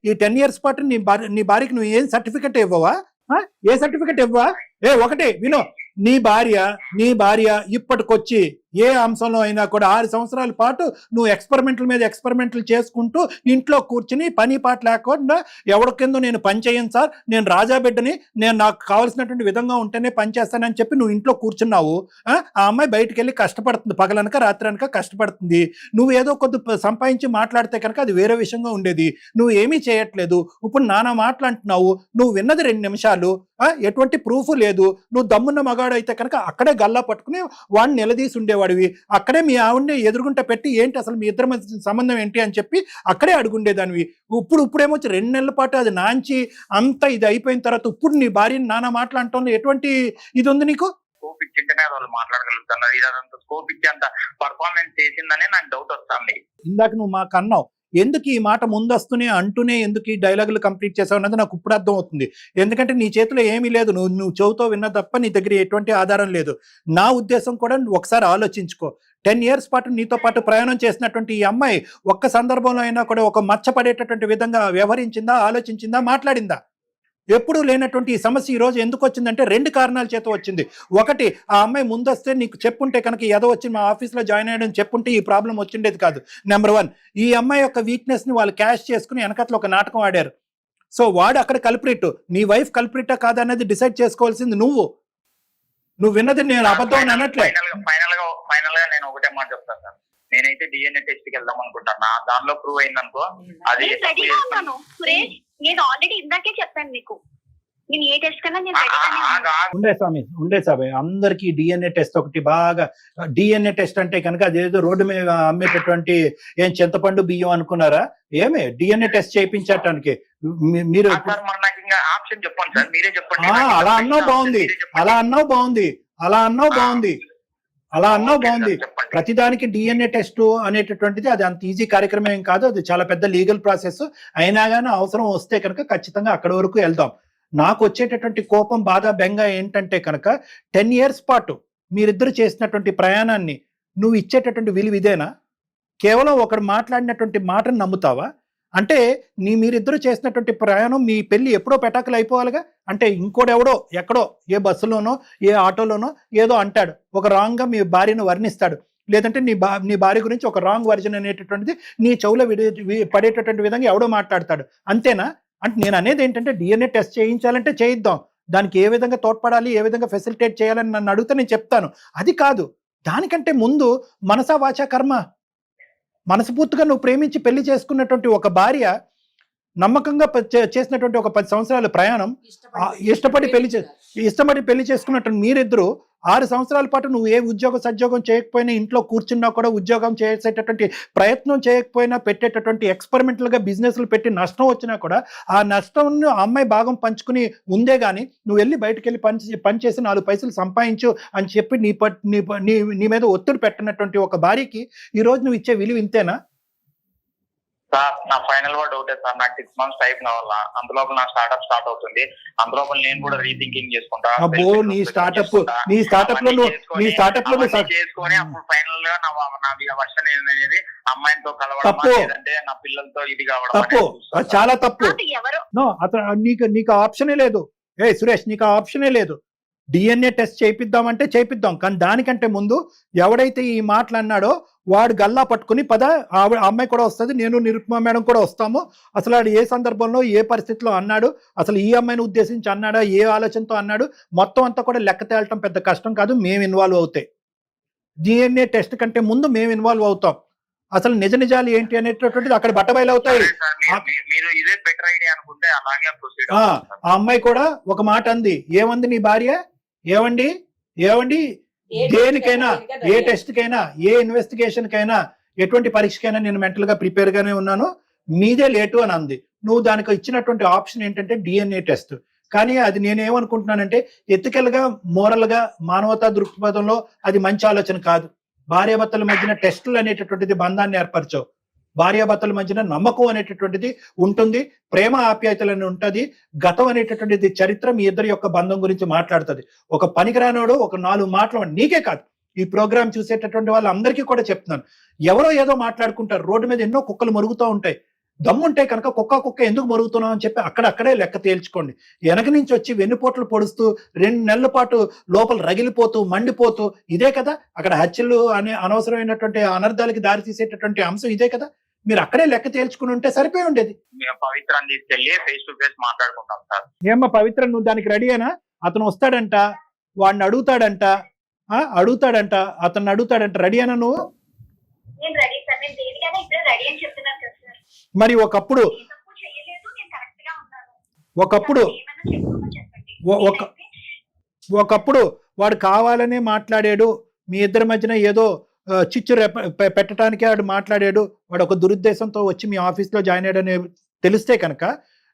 ఈ 10 years పాటు నీ భార్యకి నువ్వు ఏం సర్టిఫికెట్ ఇవ్వవా? ఏ సర్టిఫికెట్ ఇవ్వవా? ఒకటే విను, నీ భార్య ఇప్పటికొచ్చి ఏ అంశంలో అయినా కూడా 6 సంవత్సరాల పాటు నువ్వు ఎక్స్పెరిమెంట్లు చేసుకుంటూ ఇంట్లో కూర్చుని పని పాట లేకుండా ఎవరి కింద నేను పని చేయను సార్, నేను రాజా బిడ్డని, నేను నాకు కావాల్సినటువంటి విధంగా ఉంటేనే పని చేస్తానని చెప్పి నువ్వు ఇంట్లో కూర్చున్నావు. ఆ అమ్మాయి బయటికి వెళ్ళి కష్టపడుతుంది, పగలనక రాత్రి అనక కష్టపడుతుంది. నువ్వు ఏదో కొద్ది సంపాదించి మాట్లాడితే కనుక అది వేరే విషయంగా ఉండేది. నువ్వు ఏమీ చేయట్లేదు, ఇప్పుడు నానా మాటలు అంటున్నావు. నువ్వు విన్నది 2 నిమిషాలు, ఎటువంటి ప్రూఫ్ లేదు. నువ్వు దమ్మున్న మగాడు అయితే కనుక అక్కడే గల్లా పట్టుకుని వాడిని నిలదీసి ఉండేవాడివి, అక్కడే మీ ఆవిడ్ని ఎదురుగుంట పెట్టి ఏంటి అసలు మీ ఇద్దరి మధ్య సంబంధం ఏంటి అని చెప్పి అక్కడే అడుగుండేదానివి. ఇప్పుడేమొచ్చి 2 నెలల పాటు అది నాంచి అంత ఇది అయిపోయిన తర్వాత ఇప్పుడు నీ భార్యని నానా మాట్లాడటంలో ఎటువంటి ఇది ఉంది నీకు? స్కోప్ ఇచ్చింటేనే వాళ్ళు మాట్లాడగలుగుతున్నారు. ఇదంతా స్కోప్ ఇచ్చి అంత పర్ఫార్మెన్స్ చేసిందనే నాకు డౌట్ వస్తుంది. ఇందాక నువ్వు మాకు అన్నావు, ఎందుకు ఈ మాట ముందస్తూనే అంటూనే ఎందుకు ఈ డైలాగులు కంప్లీట్ చేసావు అన్నది నాకు ఇప్పుడు అర్థం అవుతుంది. ఎందుకంటే నీ చేతిలో ఏమీ లేదు, నువ్వు చెవుతో విన్న తప్ప నీ దగ్గర ఎటువంటి ఆధారం లేదు. నా ఉద్దేశం కూడా ఒకసారి ఆలోచించుకో. 10 years పాటు నీతో పాటు ప్రయాణం చేసినటువంటి ఈ అమ్మాయి ఒక్క సందర్భంలో అయినా కూడా ఒక మచ్చపడేటటువంటి విధంగా వ్యవహరించిందా, ఆలోచించిందా, మాట్లాడిందా? ఎప్పుడూ లేనటువంటి ఈ సమస్య ఈ రోజు ఎందుకు వచ్చిందంటే 2 కారణాల చేత వచ్చింది. ఒకటి, ఆ అమ్మాయి ముందొస్తే నీకు చెప్పుంటే కనుక ఏదో వచ్చి మా ఆఫీస్లో జాయిన్ అయ్యడం చెప్పుంటే ఈ ప్రాబ్లం వచ్చిండేది కాదు. నెంబర్ 1, ఈ అమ్మాయి యొక్క వీక్నెస్ ని వాళ్ళు క్యాష్ చేసుకుని వెనకట్లో ఒక నాటకం ఆడారు. సో వాడు అక్కడ కల్ప్రిట్, నీ వైఫ్ కల్ప్రిటా కాదనేది డిసైడ్ చేసుకోవాల్సింది నువ్వు విన్నది నేను అబద్ధం అని అనట్లే. ఫైనల్ గా నేను ఒకటే మాట చెప్తాను సార్, నేనైతే DNA టెస్ట్ కి వెళ్దాం అనుకుంటున్నా. దానిలో ప్రూవ్ అయిందనుకో అది రెడీగా ఉన్నాను సురేష్. నేను ఆల్రెడీ ఇందాకే చెప్పాను మీకు, నేను ఏ టెస్ట్ కన్నా నేను రెడీగానే ఉన్నాను. ఉండే స్వామి అందరికి DNA టెస్ట్ ఒకటి బాగా. DNA టెస్ట్ అంటే కనుక అదేదో రోడ్డు మీద అమ్మేటటువంటి ఏం చింతపండు బియ్యం అనుకున్నారా? ఏమే DNA టెస్ట్ చేయించటానికి మీరు ఆప్షన్ చెప్పండి సార్, మీరే చెప్పండి. అలా అన్నావు బాగుంది. ప్రతిదానికి DNA టెస్ట్ అనేటటువంటిది అది అంత ఈజీ కార్యక్రమం ఏం కాదు. అది చాలా పెద్ద లీగల్ ప్రాసెస్. అయినా కానీ అవసరం వస్తే కనుక ఖచ్చితంగా అక్కడి వరకు వెళ్దాం. నాకు వచ్చేటటువంటి కోపం, బాధ, బెంగ ఏంటంటే కనుక 10 years పాటు మీరిద్దరు చేసినటువంటి ప్రయాణాన్ని నువ్వు ఇచ్చేటటువంటి విలువ ఇదేనా? కేవలం ఒకడు మాట్లాడినటువంటి మాటను నమ్ముతావా? అంటే మీరిద్దరు చేసినటువంటి ప్రయాణం, మీ పెళ్లి ఎప్పుడో పెటాకులు అయిపోవాలిగా. అంటే ఇంకోడెవడో ఎక్కడో ఏ బస్సులోనో ఏ ఆటోలోనో ఏదో అంటాడు, ఒక రాంగ్గా మీ భార్యను వర్ణిస్తాడు, లేదంటే నీ భార్య గురించి ఒక రాంగ్ వర్జన్ అనేటటువంటిది నీ చెవులో పడేటటువంటి విధంగా ఎవడో మాట్లాడతాడు. అంతేనా? అంటే నేను అనేది ఏంటంటే DNA టెస్ట్ చేయించాలంటే చేయిద్దాం, దానికి ఏ విధంగా తోడ్పడాలి, ఏ విధంగా ఫెసిలిటేట్ చేయాలని నన్ను అడిగితే నేను చెప్తాను. అది కాదు, దానికంటే ముందు మనసా వాచా కర్మ, మనస్ఫూర్తిగా నువ్వు ప్రేమించి పెళ్లి చేసుకున్నటువంటి ఒక భార్య, నమ్మకంగా చేసినటువంటి ఒక 10 సంవత్సరాల ప్రయాణం, ఇష్టపడి పెళ్లి చేసుకున్నటువంటి మీరిద్దరు 6 సంవత్సరాల పాటు నువ్వు ఏ సద్యోగం చేయకపోయినా, ఇంట్లో కూర్చున్నా కూడా ఉద్యోగం చేసేటటువంటి ప్రయత్నం చేయకపోయినా, పెట్టేటటువంటి ఎక్స్పెరిమెంటల్గా బిజినెస్లు పెట్టి నష్టం వచ్చినా కూడా ఆ నష్టం అమ్మాయి భాగం పంచుకుని ఉందే గానీ నువ్వు వెళ్ళి బయటకు వెళ్ళి పనిచేసి 4 పైసలు సంపాదించు అని చెప్పి నీ మీద ఒత్తిడి పెట్టినటువంటి ఒక భార్యకి ఈరోజు నువ్వు ఇచ్చే విలువ ఇంతేనా? సార్ నా ఫైనల్ వర్డ్ ఒకటే సార్, నాకు 6 months టైం కావాలా. అందులోపల నా స్టార్ట్అప్ స్టార్ట్ అవుతుంది. అందులోపల నేను కూడా రీథింకింగ్ చేసుకుంటా. నీ స్టార్ట్అప్ లో చేసుకొని అప్పుడు ఫైనల్ గా నా వర్షన్ అనేది అమ్మాయితో కలవడం, లేదంటే నా పిల్లలతో ఇది కావడం. తప్పు, చాలా తప్పు. నీకు ఆప్షనే లేదు. సురేష్, నీకు ఆప్షనే లేదు. DNA టెస్ట్ చేయిద్దామంటే చేయిద్దాం, కానీ దానికంటే ముందు ఎవడైతే ఈ మాటలు అన్నాడో వాడు గల్లా పట్టుకుని పద, అమ్మాయి కూడా వస్తుంది, నేను నిరుపమా మేడం కూడా వస్తాము, అసలు వాడు ఏ సందర్భంలో ఏ పరిస్థితిలో అన్నాడు, అసలు ఈ అమ్మాయిని ఉద్దేశించి అన్నాడా, ఏ ఆలోచనతో అన్నాడు, మొత్తం అంతా కూడా లెక్క తేలటం పెద్ద కష్టం కాదు. మేము ఇన్వాల్వ్ అవుతాయి. DNA టెస్ట్ కంటే ముందు మేము ఇన్వాల్వ్ అవుతాం. అసలు నిజాలు ఏంటి అనేటటువంటిది అక్కడ బట్టబయలు అవుతాయి. ఆ అమ్మాయి కూడా ఒక మాట అంది. ఏమంది నీ భార్య? ఏవండి దేనికైనా, ఏ టెస్ట్ కైనా, ఏ ఇన్వెస్టిగేషన్ కైనా, ఎటువంటి పరీక్షకైనా నేను మెంటల్ గా ప్రిపేర్ గానే ఉన్నాను, మీదే లేటు అని అంది. నువ్వు దానికి ఇచ్చినటువంటి ఆప్షన్ ఏంటంటే DNA టెస్ట్. కానీ అది నేనేమనుకుంటున్నానంటే ఎథికల్ గా, మోరల్ గా, మానవతా దృక్పథంలో అది మంచి ఆలోచన కాదు. భార్యాభర్తల మధ్యన టెస్టులు అనేటటువంటిది బంధాన్ని ఏర్పరచవు. భార్యాభర్తల మధ్యన నమ్మకం అనేటటువంటిది ఉంటుంది, ప్రేమ ఆప్యాయతలని ఉంటుంది, గతం అనేటటువంటిది చరిత్ర మీ ఇద్దరి యొక్క బంధం గురించి మాట్లాడుతుంది. ఒక పనికిరానోడు ఒక 4 మాటలు, నీకే కాదు ఈ ప్రోగ్రామ్ చూసేటటువంటి వాళ్ళందరికీ కూడా చెప్తున్నాను, ఎవరో ఏదో మాట్లాడుకుంటారు. రోడ్డు మీద ఎన్నో కుక్కలు మరుగుతూ ఉంటాయి. దమ్ముంటే కనుక కుక్క ఎందుకు మరుగుతున్నావు అని చెప్పి అక్కడే లెక్క తేల్చుకోండి. వెనక నుంచి వచ్చి వెన్నుపోట్లు పొడుస్తూ 2 నెలల పాటు లోపల రగిలిపోతూ మండిపోతూ, ఇదే కదా అక్కడ హత్యలు అనే అనవసరమైనటువంటి అనర్థాలకి దారి తీసేటటువంటి అంశం ఇదే కదా. మీరు అక్కడే లెక్క తేల్చుకుని ఉంటే సరిపోయి ఉండేది. పవిత్రాన్ని తీసుకెళ్లి ఫేస్ టు ఫేస్ మాట్లాడుకుంటాం సార్. ఏమ్మా పవిత్ర, నువ్వు దానికి రెడీయేనా? అతను వస్తాడంట, వాడిని అడుగుతాడంట, అతన్ని అడుగుతాడంట. రెడీయేనా నువ్వు? మరి ఒకప్పుడు వాడు కావాలనే మాట్లాడాడు, మీ ఇద్దరి మధ్యన ఏదో చిచ్చు పెట్టడానికే వాడు మాట్లాడాడు, వాడు ఒక దురుద్దేశంతో వచ్చి మీ ఆఫీస్లో జాయిన్ అయ్యాడని తెలిస్తే కనుక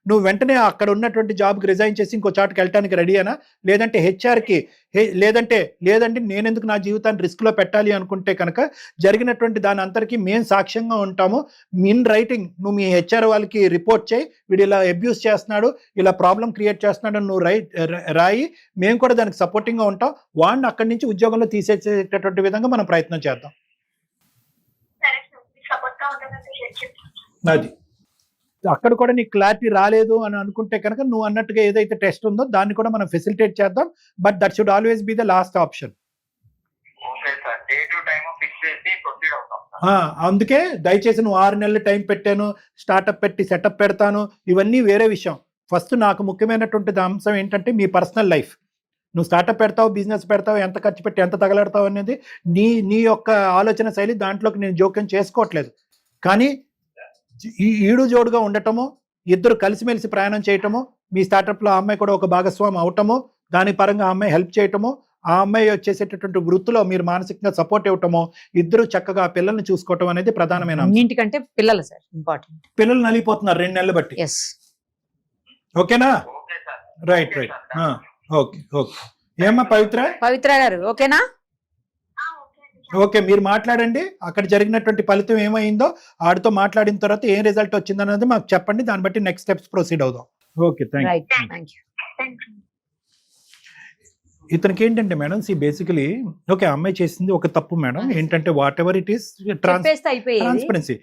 నువ్వు వెంటనే అక్కడ ఉన్నటువంటి జాబ్కి రిజైన్ చేసి ఇంకో చోటుకి వెళ్ళడానికి రెడీయేనా? లేదంటే హెచ్ఆర్కి లేదంటే నేను ఎందుకు నా జీవితాన్ని రిస్క్లో పెట్టాలి అనుకుంటే కనుక జరిగినటువంటి దాని అంతరికి మేము సాక్ష్యంగా ఉంటాము. ఇన్ రైటింగ్ నువ్వు మీ హెచ్ఆర్ వాళ్ళకి రిపోర్ట్ చేయి, వీడు ఇలా అబ్యూస్ చేస్తున్నాడు, ఇలా ప్రాబ్లం క్రియేట్ చేస్తున్నాడు నువ్వు రాయి, మేము కూడా దానికి సపోర్టింగ్గా ఉంటాం. వాడిని అక్కడి నుంచి ఉద్యోగంలో తీసేసేటటువంటి విధంగా మనం ప్రయత్నం చేద్దాం. సరే సార్, సపోర్ట్ గా ఉంటుందంటే చెప్తాను. అది అక్కడ కూడా నీకు క్లారిటీ రాలేదు అని అనుకుంటే కనుక నువ్వు అన్నట్టుగా ఏదైతే టెస్ట్ ఉందో దాన్ని కూడా మనం ఫెసిలిటేట్ చేద్దాం. But that should always be the last option. Okay sir, day to time fix చేసి ప్రొసీడ్ అవుతాం. అందుకే దయచేసి నువ్వు 6 నెలలు టైం పెట్టాను, స్టార్ట్అప్ పెట్టి సెటప్ పెడతాను, ఇవన్నీ వేరే విషయం. ఫస్ట్ నాకు ముఖ్యమైనటువంటి అంశం ఏంటంటే మీ పర్సనల్ లైఫ్. నువ్వు స్టార్ట్అప్ పెడతావు, బిజినెస్ పెడతావు, ఎంత ఖర్చు పెట్టి ఎంత తగలడతావు అనేది నీ యొక్క ఆలోచన శైలి. దాంట్లోకి నేను జోక్యం చేసుకోవట్లేదు. కానీ ఈడు జోడుగా ఉండటము, ఇద్దరు కలిసిమెలిసి ప్రయాణం చేయటము, మీ స్టార్టప్లో ఆ అమ్మాయి కూడా ఒక భాగస్వామి అవటము, దాని పరంగా ఆ అమ్మాయి హెల్ప్ చేయటము, ఆ అమ్మాయి వచ్చేసేటటువంటి వృత్తిలో మీరు మానసికంగా సపోర్ట్ ఇవ్వటము, ఇద్దరు చక్కగా ఆ పిల్లల్ని చూసుకోవటం అనేది ప్రధానమైన అంశం. అన్నింటికంటే పిల్లలు సార్ ఇంపార్టెంట్. పిల్లలు నలిగిపోతున్నారు 2 నెలలు బట్టి. ఓకేనా? Okay sir. రైట్. ఓకే. ఏమ్మా పవిత్ర గారు ఓకేనా? ఓకే, మీరు మాట్లాడండి. అక్కడ జరిగినటువంటి ఫలితం ఏమైందో ఆడితో మాట్లాడిన తర్వాత ఏం రిజల్ట్ వచ్చింది అనేది మాకు చెప్పండి. దాన్ని బట్టి నెక్స్ట్ స్టెప్స్ ప్రొసీడ్ అవుదాం. Okay, thank you. ఇతనికి ఏంటంటే మేడం, బేసికలీ ఓకే అమ్మాయి చేసింది ఒక తప్పు మేడం. ఏంటంటే what ever it is transparency.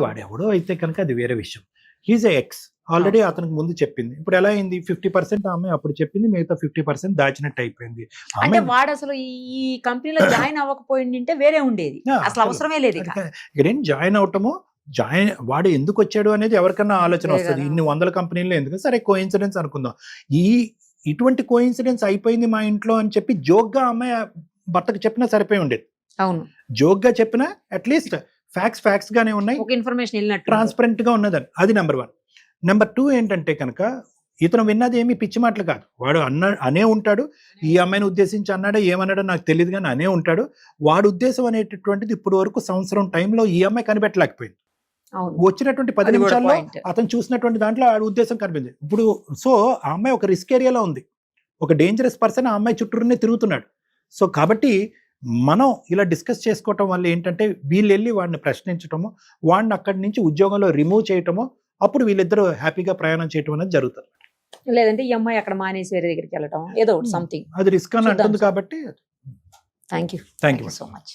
వాడు ఎవడో అయితే కనుక అది వేరే విషయం. హీజ్ ఎక్స్ ఆల్రెడీ అతనికి ముందు చెప్పింది. ఇప్పుడు ఎలా అయింది? 50% ఆమె అప్పుడు చెప్పింది, మిగతా 50% దాచినట్టు అయిపోయింది. అంటే వాడు అసలు ఈ కంపెనీలో జాయిన్ అవ్వకపోయింటే వేరే ఉండేది, అసలు అవసరమే లేదు. ఇక్కడేం జాయిన్ అవటము, వాడు ఎందుకు వచ్చాడు అనేది ఎవరికన్నా ఆలోచన వస్తుంది. ఇన్ని 100 కంపెనీల్లో ఎందుకు? సరే కోఇన్సిడెన్స్ అనుకుందాం. ఇటువంటి కోఇన్సిడెన్స్ అయిపోయింది మా ఇంట్లో అని చెప్పి జోక్గా అమ్మాయి భర్తకు చెప్పినా సరిపోయి ఉండేది. అవును, జోక్గా చెప్పినా అట్లీస్ట్ ఫ్యాక్ట్స్ గానే ఉన్నాయి, ఇన్ఫర్మేషన్ ట్రాన్స్పరెంట్ గా ఉన్నదని. అది నెంబర్ 1. నెంబర్ 2 ఏంటంటే కనుక ఇతను విన్నది ఏమి పిచ్చి మాటలు కాదు. వాడు అనే ఉంటాడు, ఈ అమ్మాయిని ఉద్దేశించి అన్నాడో ఏమన్నాడో నాకు తెలియదు కానీ అనే ఉంటాడు. వాడు ఉద్దేశం అనేటటువంటిది ఇప్పుడు వరకు సంవత్సరం టైంలో ఈ అమ్మాయి కనిపెట్టలేకపోయింది. వచ్చినటువంటి 10 నిమిషాల్లో అతను చూసినటువంటి దాంట్లో ఆ ఉద్దేశం కనిపించింది. ఇప్పుడు సో ఆ అమ్మాయి ఒక రిస్క్ ఏరియాలో ఉంది, ఒక డేంజరస్ పర్సన్ ఆ అమ్మాయి చుట్టూనే తిరుగుతున్నాడు. సో కాబట్టి మనం ఇలా డిస్కస్ చేసుకోవటం వల్ల ఏంటంటే వీళ్ళు వెళ్ళి వాడిని ప్రశ్నించటము, వాడిని అక్కడి నుంచి ఉద్యోగంలో రిమూవ్ చేయటము, అప్పుడు వీళ్ళిద్దరూ హ్యాపీగా ప్రయాణం చేయటం అనేది జరుగుతుంది. లేదంటే ఈ అమ్మాయి అక్కడ మానేసి వేరే దగ్గరికి వెళ్ళటం ఏదో సంథింగ్, అది రిస్క్ అని అంటుంది. కాబట్టి థ్యాంక్ యూ సో మచ్.